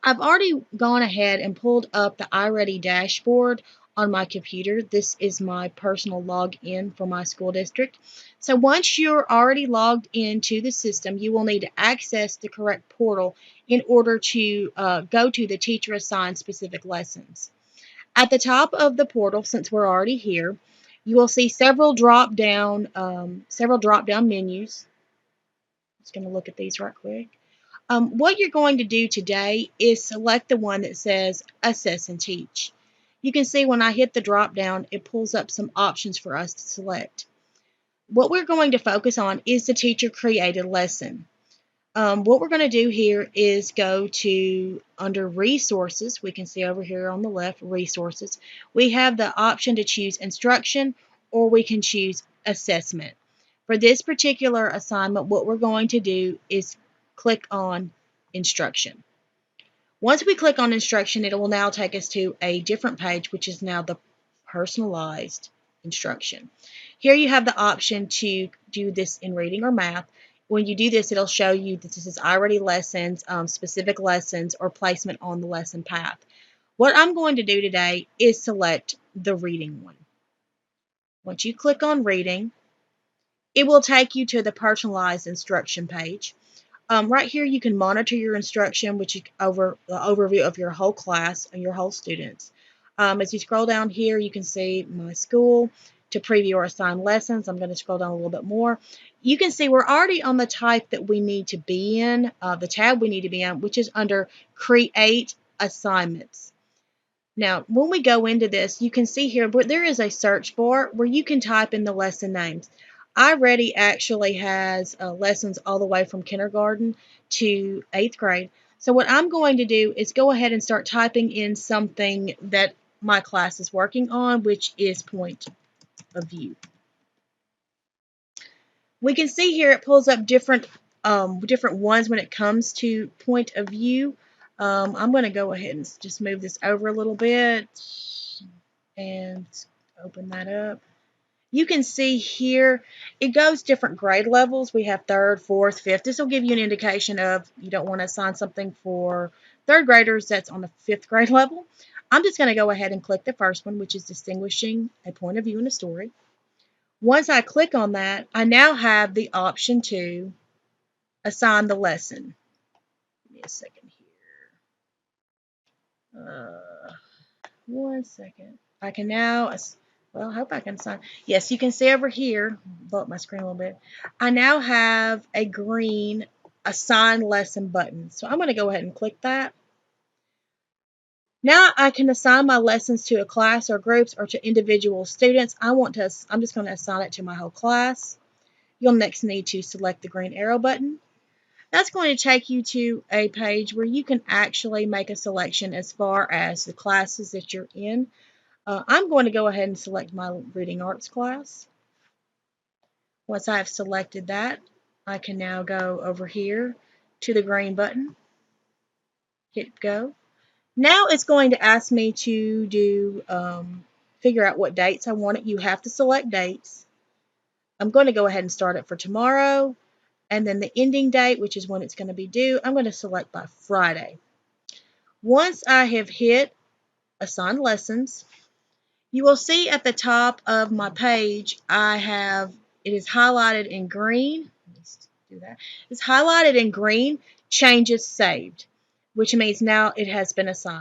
I've already gone ahead and pulled up the IReady dashboard on my computer. This is my personal login for my school district. So once you're already logged into the system, you will need to access the correct portal in order to go to the teacher assigned specific lessons. At the top of the portal, since we're already here, you will see several drop down menus. Just going to look at these right quick. What you're going to do today is select the one that says Assess and Teach. You can see when I hit the drop down, it pulls up some options for us to select. What we're going to focus on is the teacher created lesson. What we're going to do here is go to under Resources. We can see over here on the left, Resources. We have the option to choose Instruction, or we can choose Assessment. For this particular assignment, what we're going to do is click on Instruction. Once we click on Instruction, it will now take us to a different page, which is now the personalized instruction. Here you have the option to do this in reading or math. When you do this, it'll show you that this is IReady lessons, specific lessons, or placement on the lesson path. What I'm going to do today is select the reading one. Once you click on reading, it will take you to the personalized instruction page. Right here, you can monitor your instruction, which is over the overview of your whole class and your whole students. As you scroll down here, you can see my school. To preview or assign lessons, I'm going to scroll down a little bit more. You can see we're already on the type that we need to be in, the tab we need to be in, which is under Create Assignments. Now, when we go into this, you can see here where there is a search bar where you can type in the lesson names. IReady actually has lessons all the way from kindergarten to 8th grade. So what I'm going to do is go ahead and start typing in something that my class is working on, which is point of view. We can see here it pulls up different ones when it comes to point of view. I'm going to go ahead and just move this over a little bit and open that up. You can see here it goes different grade levels. We have 3rd, 4th, 5th. This will give you an indication of you don't want to assign something for 3rd graders that's on the 5th grade level. I'm just going to go ahead and click the first one, which is distinguishing a point of view in a story. Once I click on that, I now have the option to assign the lesson. Give me a second here. 1 second. I can now, well, I hope I can assign. Yes, you can see over here, blow up my screen a little bit. I now have a green assign lesson button. So I'm going to go ahead and click that. Now I can assign my lessons to a class or groups or to individual students. I'm just going to assign it to my whole class. You'll next need to select the green arrow button. That's going to take you to a page where you can actually make a selection as far as the classes that you're in. I'm going to go ahead and select my reading arts class. Once I have selected that, I can now go over here to the green button, hit go. Now it's going to ask me to do figure out what dates I want it. You have to select dates. I'm going to go ahead and start it for tomorrow. And then the ending date, which is when it's going to be due, I'm going to select by Friday. Once I have hit Assign Lessons, you will see at the top of my page, it is highlighted in green. Let's do that. It's highlighted in green, Changes Saved, which means now it has been assigned.